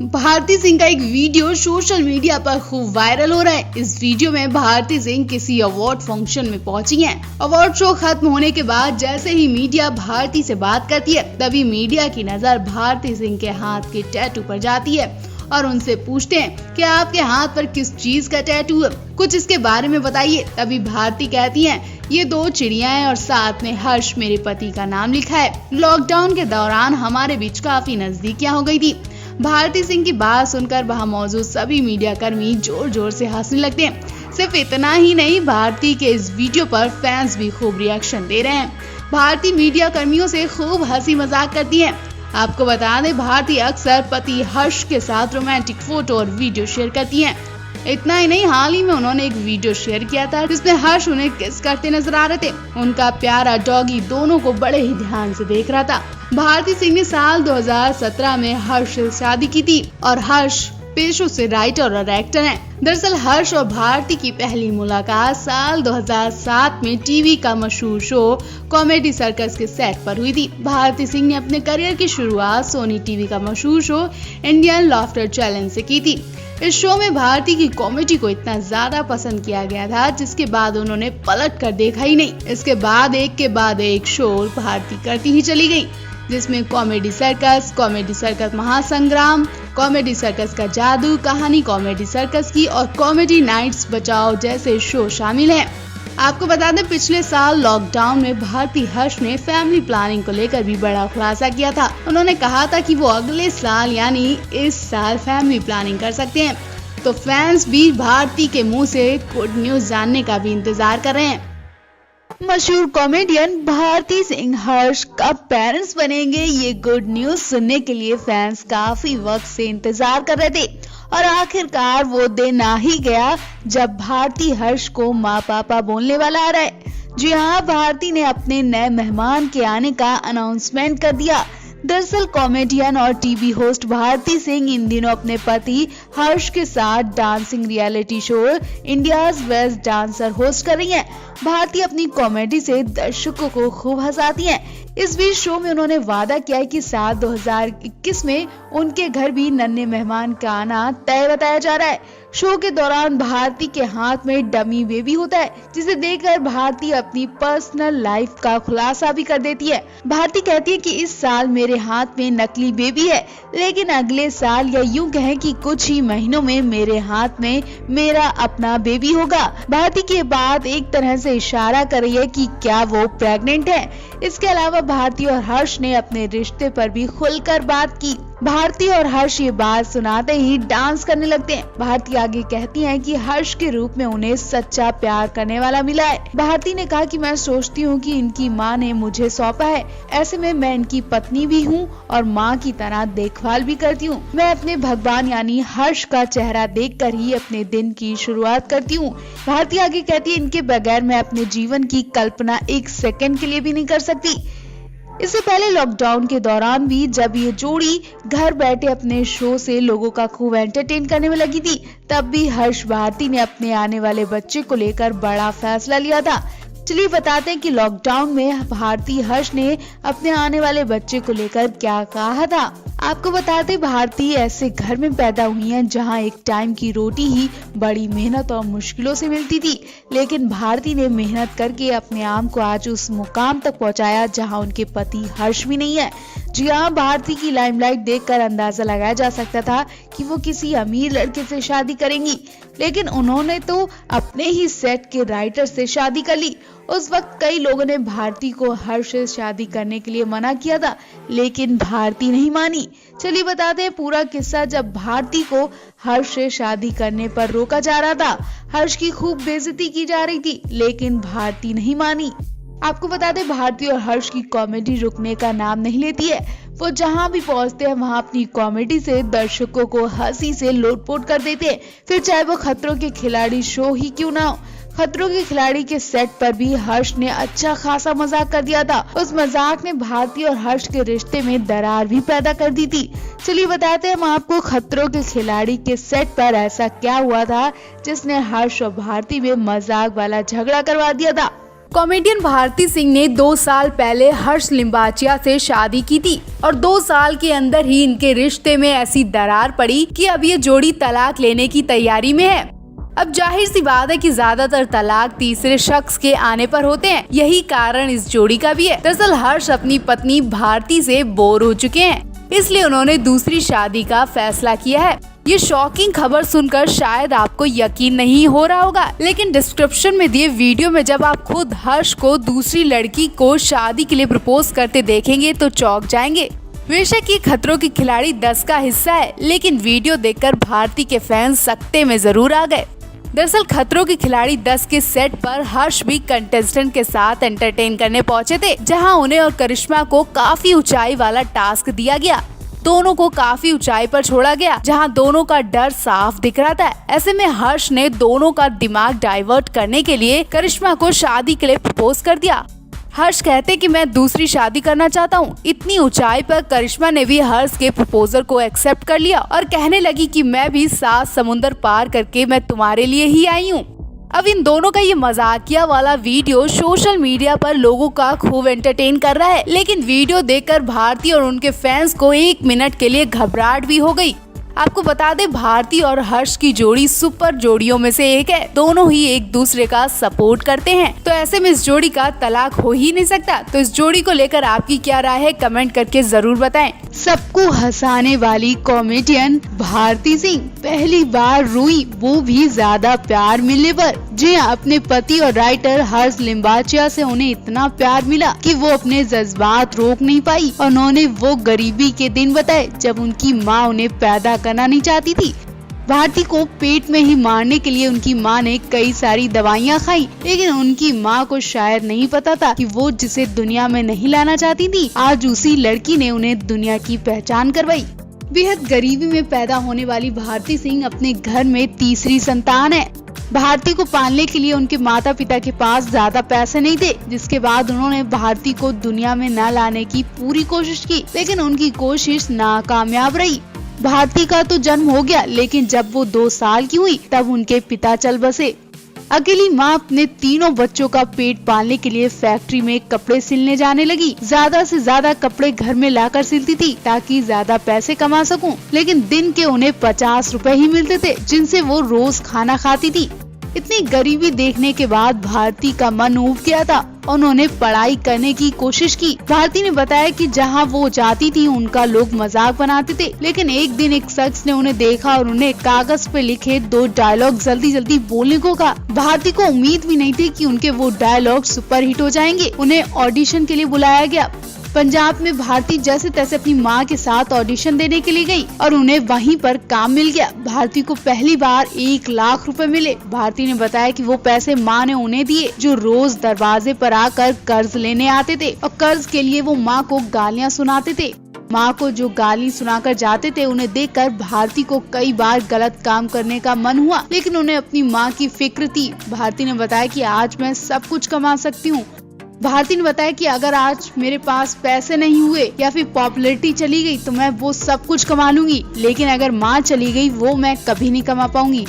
भारती सिंह का एक video social media पर खूब वायरल हो रहा है। इस वीडियो में भारती सिंह किसी अवार्ड फंक्शन में पहुंची हैं। अवार्ड शो खत्म होने के बाद जैसे ही मीडिया भारती से बात करती है, तभी मीडिया की नजर भारती सिंह के हाथ के टैटू पर जाती है और उनसे पूछते हैं कि आपके हाथ पर किस चीज का टैटू है, कुछ इसके बारे में बताइए। तभी भारती कहती हैं, ये 2 चिड़िया हैं और साथ में हर्ष मेरे पति का नाम लिखा है। लॉकडाउन के दौरान हमारे बीच काफी नजदीकियां हो गई थी। भारती सिंह की बात सुनकर वहां मौजूद सभी मीडिया कर्मी जोर जोर से हंसने लगते हैं। सिर्फ इतना ही नहीं, भारती के इस वीडियो पर फैंस भी खूब रिएक्शन दे रहे हैं। भारती मीडिया कर्मियों से खूब हंसी मजाक करती है। आपको बता दें, भारती अक्सर पति हर्ष के साथ रोमांटिक फोटो और वीडियो शेयर करती हैं। इतना ही नहीं, हाल ही में उन्होंने एक वीडियो शेयर किया था जिसमें हर्ष उन्हें किस करते नजर आ रहे थे। उनका प्यारा डॉगी दोनों को बड़े ही ध्यान से देख रहा था। भारती सिंह ने साल 2017 में हर्ष से शादी की थी और हर्ष पेशों से राइटर और एक्टर हैं। दरअसल हर्ष और भारती की पहली मुलाकात साल 2007 में टीवी का मशहूर शो कॉमेडी सर्कस के सेट पर हुई थी। भारती सिंह ने अपने करियर की शुरुआत सोनी टीवी का मशहूर शो इंडियन लाफ्टर चैलेंज से की थी। इस शो में भारती की कॉमेडी को इतना ज्यादा पसंद किया गया था, जिसके बाद उन्होंने पलट कर देखा ही नहीं। इसके बाद एक के बाद एक शो भारती करती ही चली गई, जिसमें कॉमेडी सर्कस महासंग्राम, कॉमेडी सर्कस का जादू, कहानी कॉमेडी सर्कस की और कॉमेडी नाइट्स बचाओ जैसे शो शामिल हैं। आपको बता दें, पिछले साल लॉकडाउन में भारती हर्ष ने फैमिली प्लानिंग को लेकर भी बड़ा खुलासा किया था। उन्होंने कहा था कि वो अगले साल यानी इस साल फैमिली प्लानिंग कर सकते हैं। तो फैंस भी भारती के मुंह से गुड न्यूज जानने का भी इंतजार कर रहे हैं। मशहूर कॉमेडियन भारती सिंह हर्ष कब पेरेंट्स बनेंगे, ये गुड न्यूज सुनने के लिए फैंस काफी वक्त से इंतजार कर रहे थे और आखिरकार वो दिन आ ही गया जब भारती हर्ष को माँ पापा बोलने वाला आ रहा है। जी हाँ, भारती ने अपने नए मेहमान के आने का अनाउंसमेंट कर दिया। दरअसल कॉमेडियन और टीवी होस्ट भारती सिंह इन दिनों अपने पति हर्ष के साथ dancing reality show India's best dancer host कर रही हैं। भारती अपनी कॉमेडी से दर्शकों को खूब हंसाती हैं। इस बीच शो में उन्होंने वादा किया है कि साल 2021 में उनके घर भी नन्हे मेहमान का आना तय बताया जा रहा है। शो के दौरान भारती के हाथ में डमी बेबी होता है, जिसे देखकर भारती अपनी पर्सनल लाइफ का खुलासा भी कर देती है। भारती कहती है कि इस साल मेरे हाथ में नकली बेबी है, लेकिन अगले साल या यूं कहें कि कुछ ही महीनों में मेरे हाथ में मेरा अपना बेबी होगा। भारती की बात एक तरह से इशारा कर रही है कि क्या वो प्रेग्नेंट है। इसके अलावा भारती और हर्ष ने अपने रिश्ते पर भी खुलकर बात की। भारती और हर्ष ये बात सुनाते ही डांस करने लगते हैं। भारती आगे कहती हैं कि हर्ष के रूप में उन्हें सच्चा प्यार करने वाला मिला है। भारती ने कहा कि मैं सोचती हूँ कि इनकी माँ ने मुझे सौंपा है, ऐसे में मैं इनकी पत्नी भी हूँ और माँ की तरह देखभाल भी करती हूँ। मैं अपने भगवान यानी हर्ष का चेहरा देखकर ही अपने दिन की शुरुआत करती हूँ। भारती आगे कहती है, इनके बगैर मैं अपने जीवन की कल्पना एक सेकंड के लिए भी नहीं कर सकती। इससे पहले लॉकडाउन के दौरान भी जब ये जोड़ी घर बैठे अपने शो से लोगों का खूब एंटरटेन करने में लगी थी, तब भी हर्ष भारती ने अपने आने वाले बच्चे को लेकर बड़ा फैसला लिया था। चलिए बताते हैं कि लॉकडाउन में भारती हर्ष ने अपने आने वाले बच्चे को लेकर क्या कहा था। आपको बताते, भारती ऐसे घर में पैदा हुई हैं जहां एक टाइम की रोटी ही बड़ी मेहनत और मुश्किलों से मिलती थी, लेकिन भारती ने मेहनत करके अपने आप को आज उस मुकाम तक पहुंचाया जहां उनके पति हर्ष भी नहीं है। जी हाँ, भारती की लाइमलाइट देखकर अंदाजा लगाया जा सकता था कि वो किसी अमीर लड़के से शादी करेंगी, लेकिन उन्होंने तो अपने ही सेट के राइटर से शादी कर ली। उस वक्त कई लोगों ने भारती को हर्ष से शादी करने के लिए मना किया था, लेकिन भारती नहीं मानी। चलिए बताते हैं पूरा किस्सा। जब भारती को हर्ष से शादी करने पर रोका जा रहा था, हर्ष की खूब बेइज्जती की जा रही थी, लेकिन भारती नहीं मानी। आपको बता दें, भारती और हर्ष की कॉमेडी रुकने का नाम नहीं लेती है। वो जहां भी पहुंचते हैं वहां अपनी कॉमेडी से दर्शकों को हंसी से लोटपोट कर देते हैं, फिर चाहे वो खतरों के खिलाड़ी शो ही क्यों ना हो। खतरों के खिलाड़ी के सेट पर भी हर्ष ने अच्छा खासा मजाक कर दिया था। उस मजाक ने भारती और हर्ष के रिश्ते में दरार भी पैदा कर दी थी। चलिए बताते हैं हम आपको, खतरों के खिलाड़ी के सेट पर ऐसा क्या हुआ था जिसने हर्ष और भारती में मजाक वाला झगड़ा करवा दिया था। कॉमेडियन भारती सिंह ने 2 साल पहले हर्ष लिम्बाचिया से शादी की थी और 2 साल के अंदर ही इनके रिश्ते में ऐसी दरार पड़ी कि अब ये जोड़ी तलाक लेने की तैयारी में है। अब जाहिर सी बात है कि ज्यादातर तलाक तीसरे शख्स के आने पर होते हैं। यही कारण इस जोड़ी का भी है। दरअसल हर्ष अपनी पत्नी भारती से बोर हो चुके हैं, इसलिए उन्होंने दूसरी शादी का फैसला किया है। ये शॉकिंग खबर सुनकर शायद आपको यकीन नहीं हो रहा होगा, लेकिन डिस्क्रिप्शन में दिए वीडियो में जब आप खुद हर्ष को दूसरी लड़की को शादी के लिए प्रपोज करते देखेंगे तो चौंक जाएंगे। बेशक ये खतरों की खिलाड़ी 10 का हिस्सा है, लेकिन वीडियो देखकर भारती के फैंस सकते में जरूर आ गए। दरअसल खतरों की खिलाड़ी 10 के सेट पर हर्ष भी कंटेस्टेंट के साथ एंटरटेन करने पहुंचे थे, जहां उन्हें और करिश्मा को काफी ऊंचाई वाला टास्क दिया गया। दोनों को काफी ऊंचाई पर छोड़ा गया, जहां दोनों का डर साफ दिख रहा था। ऐसे में हर्ष ने दोनों का दिमाग डाइवर्ट करने के लिए करिश्मा को शादी के लिए प्रपोज कर दिया। हर्ष कहते कि मैं दूसरी शादी करना चाहता हूँ। इतनी ऊंचाई पर करिश्मा ने भी हर्ष के प्रपोजल को एक्सेप्ट कर लिया और कहने लगी कि मैं भी 7 समुंदर पार करके मैं तुम्हारे लिए ही आई हूँ। अब इन दोनों का ये मजाकिया वाला वीडियो सोशल मीडिया पर लोगों का खूब एंटरटेन कर रहा है, लेकिन वीडियो देखकर भारती और उनके फैंस को 1 मिनट के लिए घबराहट भी हो गई। आपको बता दें, भारती और हर्ष की जोड़ी सुपर जोड़ियों में से एक है। दोनों ही एक दूसरे का सपोर्ट करते हैं, तो ऐसे में इस जोड़ी का तलाक हो ही नहीं सकता। तो इस जोड़ी को लेकर आपकी क्या राय है, कमेंट करके जरूर बताएं। सबको हंसाने वाली कॉमेडियन भारती सिंह पहली बार रोई, वो भी ज्यादा प्यार मिलने पर। जी अपने पति और राइटर हर्ष लिम्बाचिया से उन्हें इतना प्यार मिला कि वो अपने जज्बात रोक नहीं पाई और उन्होंने वो गरीबी के दिन बताए जब उनकी माँ उन्हें पैदा करना नहीं चाहती थी। भारती को पेट में ही मारने के लिए उनकी माँ ने कई सारी दवाइयाँ खाई, लेकिन उनकी माँ को शायद नहीं पता था कि वो जिसे दुनिया में नहीं लाना चाहती थी, आज उसी लड़की ने उन्हें दुनिया की पहचान करवाई। बेहद गरीबी में पैदा होने वाली भारती सिंह अपने घर में तीसरी संतान है। भारती को पालने के लिए उनके माता पिता के पास ज्यादा पैसे नहीं थे, जिसके बाद उन्होंने भारती को दुनिया में न लाने की पूरी कोशिश की, लेकिन उनकी कोशिश नाकामयाब रही। भारती का तो जन्म हो गया, लेकिन जब वो 2 साल की हुई तब उनके पिता चल बसे। अकेली माँ अपने तीनों बच्चों का पेट पालने के लिए फैक्ट्री में कपड़े सिलने जाने लगी। ज्यादा से ज्यादा कपड़े घर में लाकर सिलती थी ताकि ज्यादा पैसे कमा सकूं, लेकिन दिन के उन्हें 50 रुपए ही मिलते थे, जिनसे वो रोज खाना खाती थी। इतनी गरीबी देखने के बाद भारती का मन उब गया था। उन्होंने पढ़ाई करने की कोशिश की। भारती ने बताया कि जहां वो जाती थी उनका लोग मजाक बनाते थे, लेकिन एक दिन एक शख्स ने उन्हें देखा और उन्हें कागज पे लिखे 2 डायलॉग जल्दी जल्दी बोलने को कहा। भारती को उम्मीद भी नहीं थी कि उनके वो डायलॉग सुपर हिट हो जाएंगे। उन्हें ऑडिशन के लिए बुलाया गया। पंजाब में भारती जैसे तैसे अपनी माँ के साथ ऑडिशन देने के लिए गई और उन्हें वहीं पर काम मिल गया। भारती को पहली बार 1 लाख रुपए मिले। भारती ने बताया कि वो पैसे माँ ने उन्हें दिए, जो रोज दरवाजे पर आकर कर्ज लेने आते थे और कर्ज के लिए वो माँ को गालियाँ सुनाते थे। माँ को जो गाली सुनाकर जाते थे, उन्हें देखकर भारती को कई बार गलत काम करने का मन हुआ, लेकिन उन्हें अपनी माँ की फिक्र थी। भारती ने बताया कि आज मैं सब कुछ कमा सकती हूँ। भारती ने बताया कि अगर आज मेरे पास पैसे नहीं हुए या फिर पॉपुलैरिटी चली गई तो मैं वो सब कुछ कमा लूंगी, लेकिन अगर माँ चली गई वो मैं कभी नहीं कमा पाऊंगी।